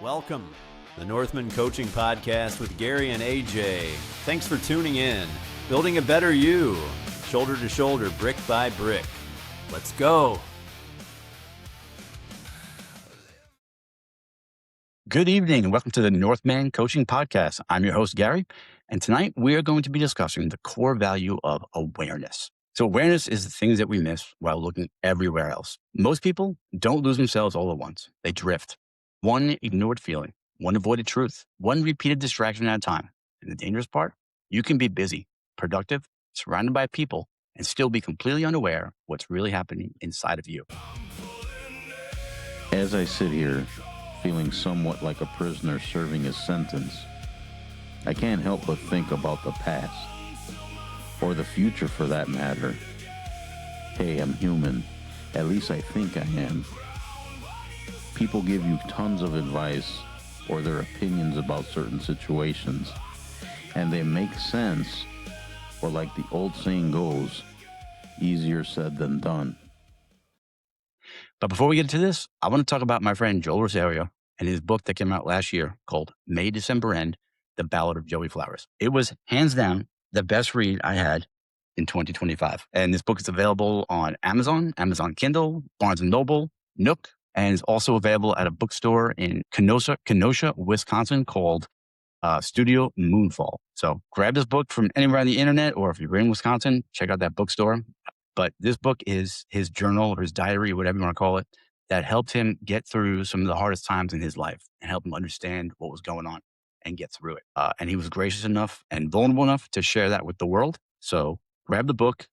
Welcome, the Northman Coaching Podcast with Gary and AJ. Thanks for tuning in. Building a better you, shoulder to shoulder, brick by brick. Let's go. Good evening and welcome to the Northman Coaching Podcast. I'm your host, Gary, and tonight we are going to be discussing the core value of awareness. So awareness is the things that we miss while looking everywhere else. Most people don't lose themselves all at once. They drift. One ignored feeling, one avoided truth, one repeated distraction at a time. And the dangerous part, you can be busy, productive, surrounded by people, and still be completely unaware what's really happening inside of you. As I sit here, feeling somewhat like a prisoner serving his sentence, I can't help but think about the past, or the future for that matter. Hey, I'm human. At least I think I am. People give you tons of advice or their opinions about certain situations, and they make sense, or like the old saying goes, easier said than done. But before we get into this, I want to talk about my friend Joel Rosario and his book that came out last year called May, December End, The Ballad of Joey Flowers. It was hands down the best read I had in 2025. And this book is available on Amazon Kindle, Barnes & Noble, Nook, and is also available at a bookstore in Kenosha, Wisconsin called Studio Moonfall. So grab this book from anywhere on the internet, or if you're in Wisconsin, check out that bookstore. But this book is his journal or his diary, whatever you want to call it, that helped him get through some of the hardest times in his life and help him understand what was going on and get through it. And he was gracious enough and vulnerable enough to share that with the world. So grab the book.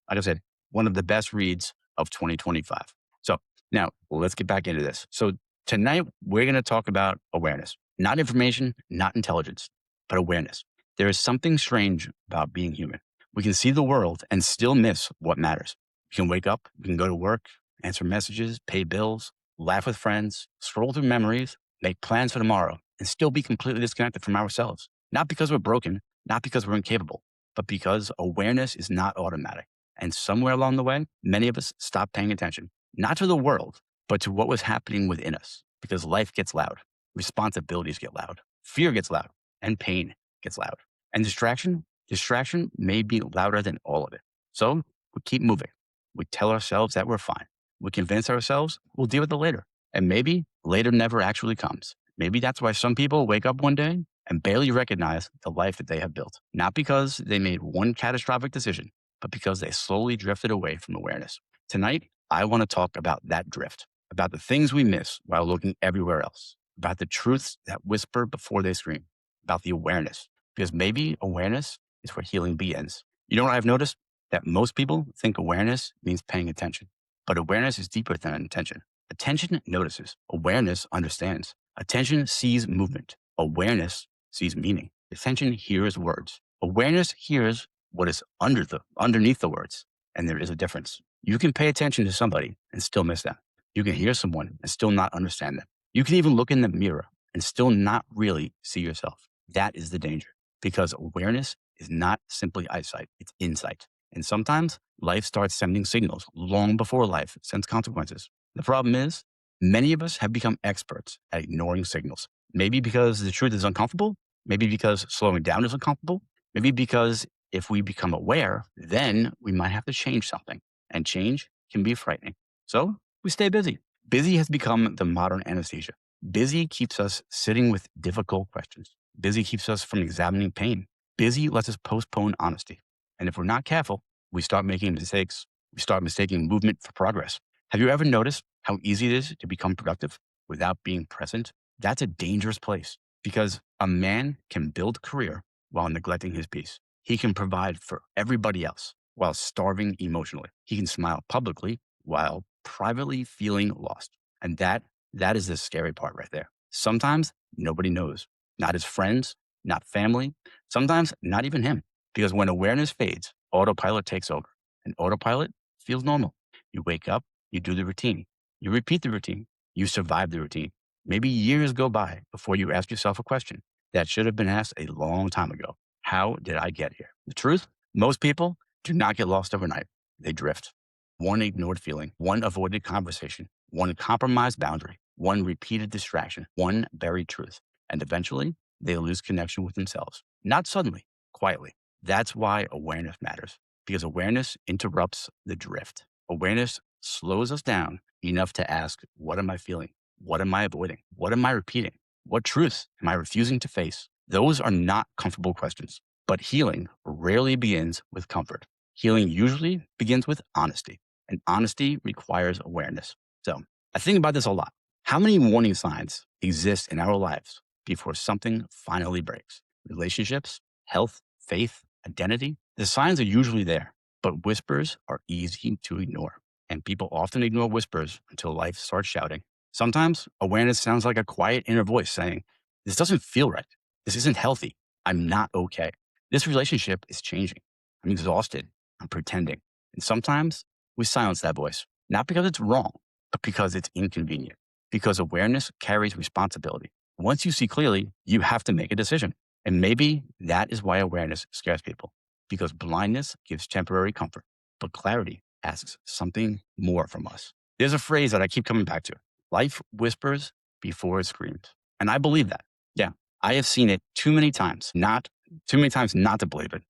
Like I said, one of the best reads of 2025. So now let's get back into this. So tonight we're going to talk about awareness, not information, not intelligence, but awareness. There is something strange about being human. We can see the world and still miss what matters. We can wake up, we can go to work, answer messages, pay bills, laugh with friends, scroll through memories, make plans for tomorrow, and still be completely disconnected from ourselves. Not because we're broken, not because we're incapable, but because awareness is not automatic. And somewhere along the way, many of us stopped paying attention, not to the world, but to what was happening within us. Because life gets loud, responsibilities get loud, fear gets loud, and pain gets loud. And distraction may be louder than all of it. So we keep moving. We tell ourselves that we're fine. We convince ourselves we'll deal with it later. And maybe later never actually comes. Maybe that's why some people wake up one day and barely recognize the life that they have built. Not because they made one catastrophic decision, but because they slowly drifted away from awareness. Tonight, I want to talk about that drift, about the things we miss while looking everywhere else, about the truths that whisper before they scream, about the awareness, because maybe awareness is where healing begins. You know what I've noticed? That most people think awareness means paying attention, but awareness is deeper than attention. Attention notices. Awareness understands. Attention sees movement. Awareness sees meaning. Attention hears words. Awareness hears what is underneath the words, and there is a difference. You can pay attention to somebody and still miss them. You can hear someone and still not understand them. You can even look in the mirror and still not really see yourself. That is the danger, because awareness is not simply eyesight, it's insight. And sometimes life starts sending signals long before life sends consequences. The problem is, many of us have become experts at ignoring signals. Maybe because the truth is uncomfortable, maybe because slowing down is uncomfortable, maybe because if we become aware, then we might have to change something. And change can be frightening. So we stay busy. Busy has become the modern anesthesia. Busy keeps us sitting with difficult questions. Busy keeps us from examining pain. Busy lets us postpone honesty. And if we're not careful, we start making mistakes. We start mistaking movement for progress. Have you ever noticed how easy it is to become productive without being present? That's a dangerous place, because a man can build a career while neglecting his peace. He can provide for everybody else while starving emotionally. He can smile publicly while privately feeling lost. And that is the scary part right there. Sometimes nobody knows, not his friends, not family, sometimes not even him. Because when awareness fades, autopilot takes over. And autopilot feels normal. You wake up, you do the routine. You repeat the routine. You survive the routine. Maybe years go by before you ask yourself a question that should have been asked a long time ago. How did I get here? The truth, most people do not get lost overnight. They drift. One ignored feeling, one avoided conversation, one compromised boundary, one repeated distraction, one buried truth. And eventually, they lose connection with themselves. Not suddenly, quietly. That's why awareness matters, because awareness interrupts the drift. Awareness slows us down enough to ask, what am I feeling? What am I avoiding? What am I repeating? What truth am I refusing to face? Those are not comfortable questions, but healing rarely begins with comfort. Healing usually begins with honesty, and honesty requires awareness. So I think about this a lot. How many warning signs exist in our lives before something finally breaks? Relationships, health, faith, identity. The signs are usually there, but whispers are easy to ignore. And people often ignore whispers until life starts shouting. Sometimes awareness sounds like a quiet inner voice saying, this doesn't feel right. This isn't healthy. I'm not okay. This relationship is changing. I'm exhausted. I'm pretending. And sometimes we silence that voice, not because it's wrong, but because it's inconvenient. Because awareness carries responsibility. Once you see clearly, you have to make a decision. And maybe that is why awareness scares people, because blindness gives temporary comfort, but clarity asks something more from us. There's a phrase that I keep coming back to. Life whispers before it screams. And I believe that. Yeah, I have seen it too many times not to believe it.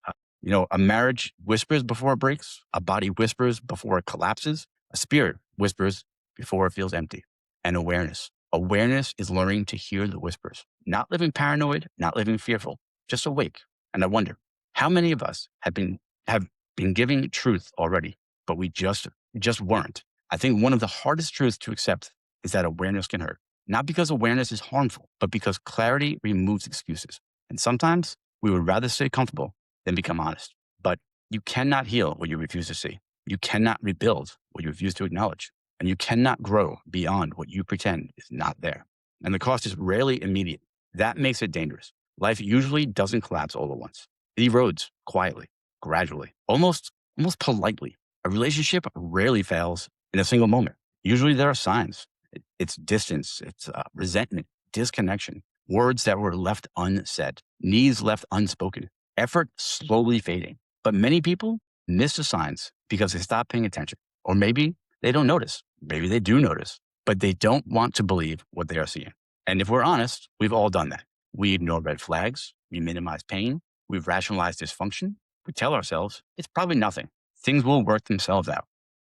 A marriage whispers before it breaks. A body whispers before it collapses. A spirit whispers before it feels empty. And awareness is learning to hear the whispers, not living paranoid, not living fearful, just awake. And I wonder, how many of us have been giving truth already, but we just weren't. I think one of the hardest truths to accept is that awareness can hurt. Not because awareness is harmful, but because clarity removes excuses. And sometimes we would rather stay comfortable than become honest. But you cannot heal what you refuse to see. You cannot rebuild what you refuse to acknowledge. And you cannot grow beyond what you pretend is not there. And the cost is rarely immediate. That makes it dangerous. Life usually doesn't collapse all at once. It erodes quietly, gradually, almost politely. A relationship rarely fails in a single moment. Usually there are signs. It's distance, it's resentment, disconnection, words that were left unsaid, needs left unspoken, effort slowly fading. But many people miss the signs because they stop paying attention. Or maybe they don't notice. Maybe they do notice, but they don't want to believe what they are seeing. And if we're honest, we've all done that. We ignore red flags. We minimize pain. We've rationalized dysfunction. We tell ourselves it's probably nothing. Things will work themselves out.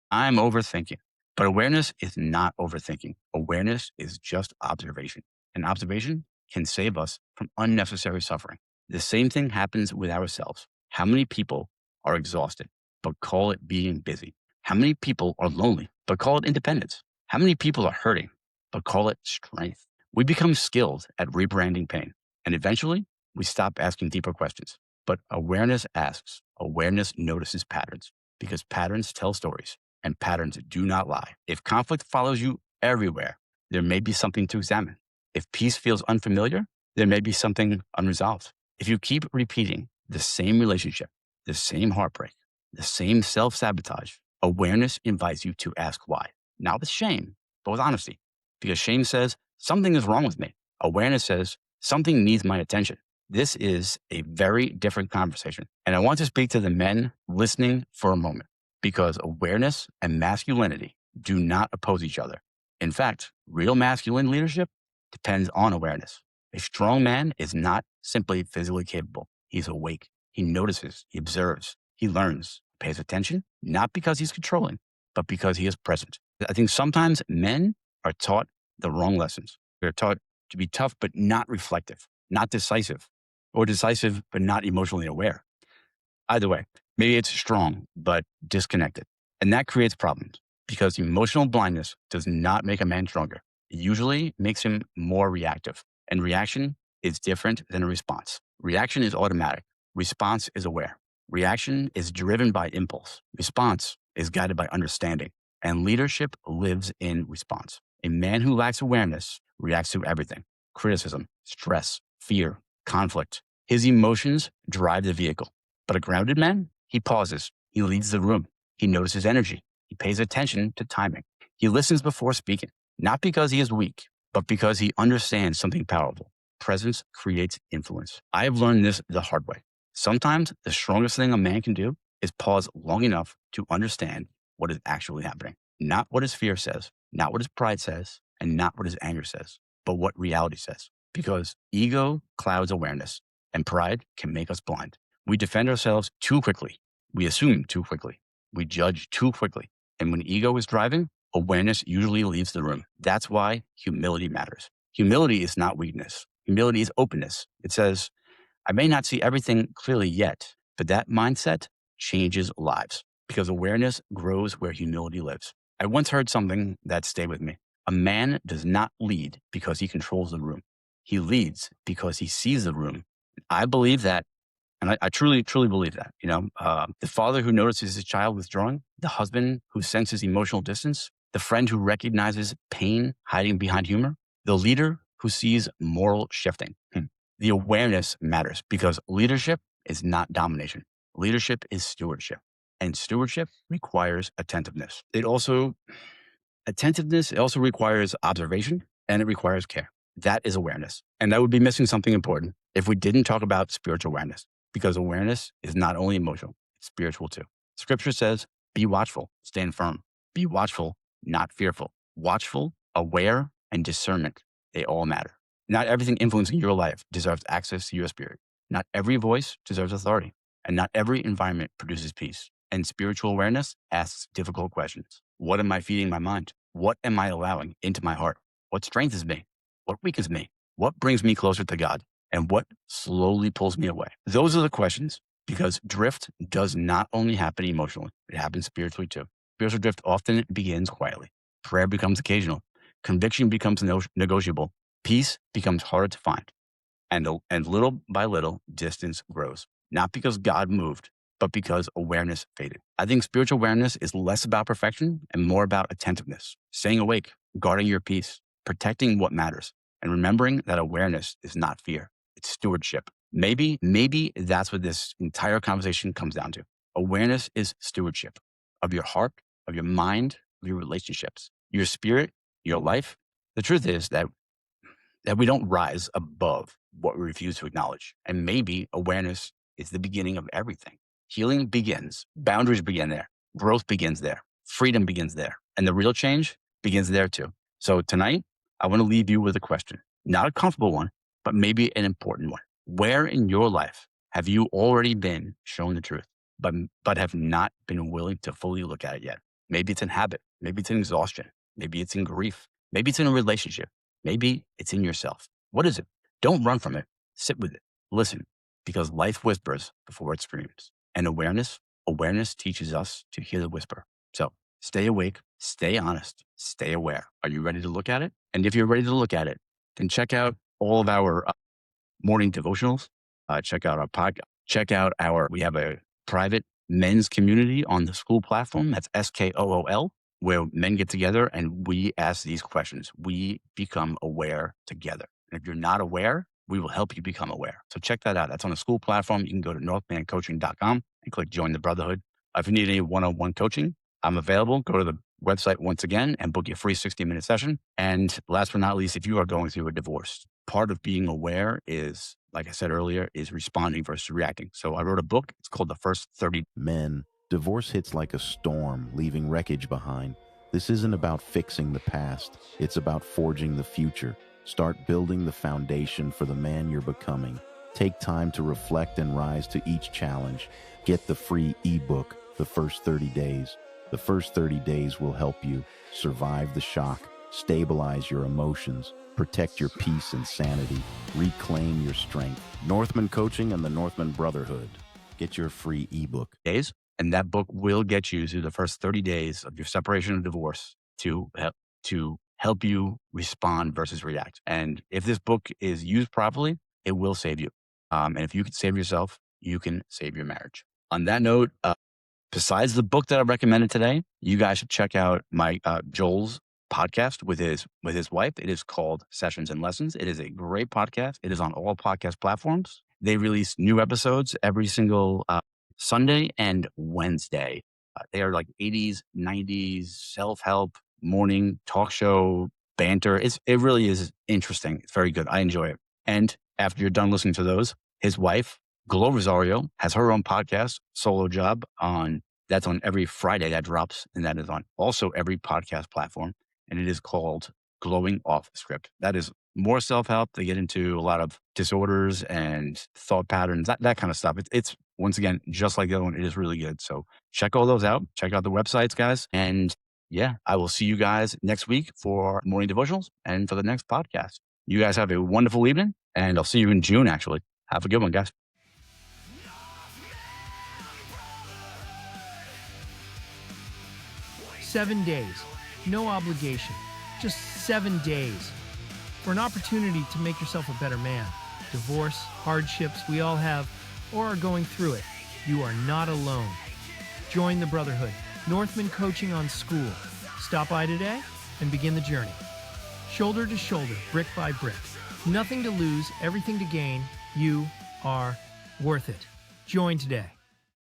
I'm overthinking. But awareness is not overthinking. Awareness is just observation. And observation can save us from unnecessary suffering. The same thing happens with ourselves. How many people are exhausted, but call it being busy? How many people are lonely, but call it independence? How many people are hurting, but call it strength? We become skilled at rebranding pain. And eventually, we stop asking deeper questions. But awareness asks. Awareness notices patterns, because patterns tell stories. And patterns do not lie. If conflict follows you everywhere, there may be something to examine. If peace feels unfamiliar, there may be something unresolved. If you keep repeating the same relationship, the same heartbreak, the same self-sabotage, awareness invites you to ask why. Not with shame, but with honesty. Because shame says, something is wrong with me. Awareness says, something needs my attention. This is a very different conversation. And I want to speak to the men listening for a moment. Because awareness and masculinity do not oppose each other. In fact, real masculine leadership depends on awareness. A strong man is not simply physically capable. He's awake. He notices, he observes, he learns, pays attention, not because he's controlling, but because he is present. I think sometimes men are taught the wrong lessons. They're taught to be tough, but not reflective, not decisive, or decisive, but not emotionally aware. Either way, maybe it's strong, but disconnected. And that creates problems because emotional blindness does not make a man stronger. It usually makes him more reactive. And reaction is different than a response. Reaction is automatic. Response is aware. Reaction is driven by impulse. Response is guided by understanding. And leadership lives in response. A man who lacks awareness reacts to everything: criticism, stress, fear, conflict. His emotions drive the vehicle. But a grounded man, he pauses. He leads the room. He notices energy. He pays attention to timing. He listens before speaking, not because he is weak, but because he understands something powerful. Presence creates influence. I have learned this the hard way. Sometimes the strongest thing a man can do is pause long enough to understand what is actually happening. Not what his fear says, not what his pride says, and not what his anger says, but what reality says. Because ego clouds awareness and pride can make us blind. We defend ourselves too quickly. We assume too quickly. We judge too quickly. And when ego is driving, awareness usually leaves the room. That's why humility matters. Humility is not weakness. Humility is openness. It says, I may not see everything clearly yet, but that mindset changes lives because awareness grows where humility lives. I once heard something that stayed with me. A man does not lead because he controls the room. He leads because he sees the room. I believe that. And I truly, truly believe that. The father who notices his child withdrawing, the husband who senses emotional distance, the friend who recognizes pain hiding behind humor, the leader who sees moral shifting. The awareness matters because leadership is not domination. Leadership is stewardship. And stewardship requires attentiveness. It also requires observation and it requires care. That is awareness. And I would be missing something important if we didn't talk about spiritual awareness. Because awareness is not only emotional, it's spiritual too. Scripture says, be watchful, stand firm. Be watchful, not fearful. Watchful, aware, and discernment, they all matter. Not everything influencing your life deserves access to your spirit. Not every voice deserves authority. And not every environment produces peace. And spiritual awareness asks difficult questions. What am I feeding my mind? What am I allowing into my heart? What strengthens me? What weakens me? What brings me closer to God? And what slowly pulls me away? Those are the questions because drift does not only happen emotionally, it happens spiritually too. Spiritual drift often begins quietly. Prayer becomes occasional. Conviction becomes negotiable. Peace becomes harder to find. And little by little, distance grows. Not because God moved, but because awareness faded. I think spiritual awareness is less about perfection and more about attentiveness, staying awake, guarding your peace, protecting what matters, and remembering that awareness is not fear. It's stewardship. Maybe that's what this entire conversation comes down to. Awareness is stewardship of your heart, of your mind, of your relationships, your spirit, your life. The truth is that we don't rise above what we refuse to acknowledge. And maybe awareness is the beginning of everything. Healing begins. Boundaries begin there. Growth begins there. Freedom begins there. And the real change begins there too. So tonight, I want to leave you with a question. Not a comfortable one, but maybe an important one. Where in your life have you already been shown the truth, but have not been willing to fully look at it yet? Maybe it's in habit. Maybe it's in exhaustion. Maybe it's in grief. Maybe it's in a relationship. Maybe it's in yourself. What is it? Don't run from it. Sit with it. Listen, because life whispers before it screams. And awareness teaches us to hear the whisper. So stay awake, stay honest, stay aware. Are you ready to look at it? And if you're ready to look at it, then check out all of our morning devotionals. Check out our podcast. We have a private men's community on the school platform. That's SKOOL, where men get together and we ask these questions. We become aware together. And if you're not aware, we will help you become aware. So check that out. That's on the school platform. You can go to northmancoaching.com and click join the brotherhood. If you need any one-on-one coaching, I'm available. Go to the website once again and book your free 60-minute session. And last but not least, if you are going through a divorce, part of being aware is, like I said earlier, is responding versus reacting. So I wrote a book. It's called The First 30. Men, divorce hits like a storm, leaving wreckage behind. This isn't about fixing the past. It's about forging the future. Start building the foundation for the man you're becoming. Take time to reflect and rise to each challenge. Get the free ebook, The First 30 Days. The first 30 days will help you survive the shock, stabilize your emotions, protect your peace and sanity, reclaim your strength. Northman Coaching and the Northman Brotherhood. Get your free ebook. Days, and that book will get you through the first 30 days of your separation and divorce to help you respond versus react. And if this book is used properly, it will save you. And if you can save yourself, you can save your marriage. On that note, besides the book that I recommended today, you guys should check out my Joel's podcast with his wife. It is called Sessions and Lessons. It is a great podcast. It is on all podcast platforms. They release new episodes every single Sunday and Wednesday. They are like 80s, 90s, self-help, morning talk show, banter. It really is interesting. It's very good. I enjoy it. And after you're done listening to those, his wife Glow Rosario has her own podcast, Solo Job, that's on every Friday that drops, and that is on also every podcast platform, and it is called Glowing Off Script. That is more self-help. They get into a lot of disorders and thought patterns, that kind of stuff. It's once again, just like the other one, it is really good. So check all those out. Check out the websites, guys. And yeah, I will see you guys next week for morning devotionals and for the next podcast. You guys have a wonderful evening, and I'll see you in June, actually. Have a good one, guys. "7 days, no obligation, just 7 days for an opportunity to make yourself a better man. Divorce, hardships, we all have or are going through it. You are not alone. Join the Brotherhood, Northman Coaching on School. Stop by today and begin the journey. Shoulder to shoulder, brick by brick. Nothing to lose, everything to gain. You are worth it. Join today.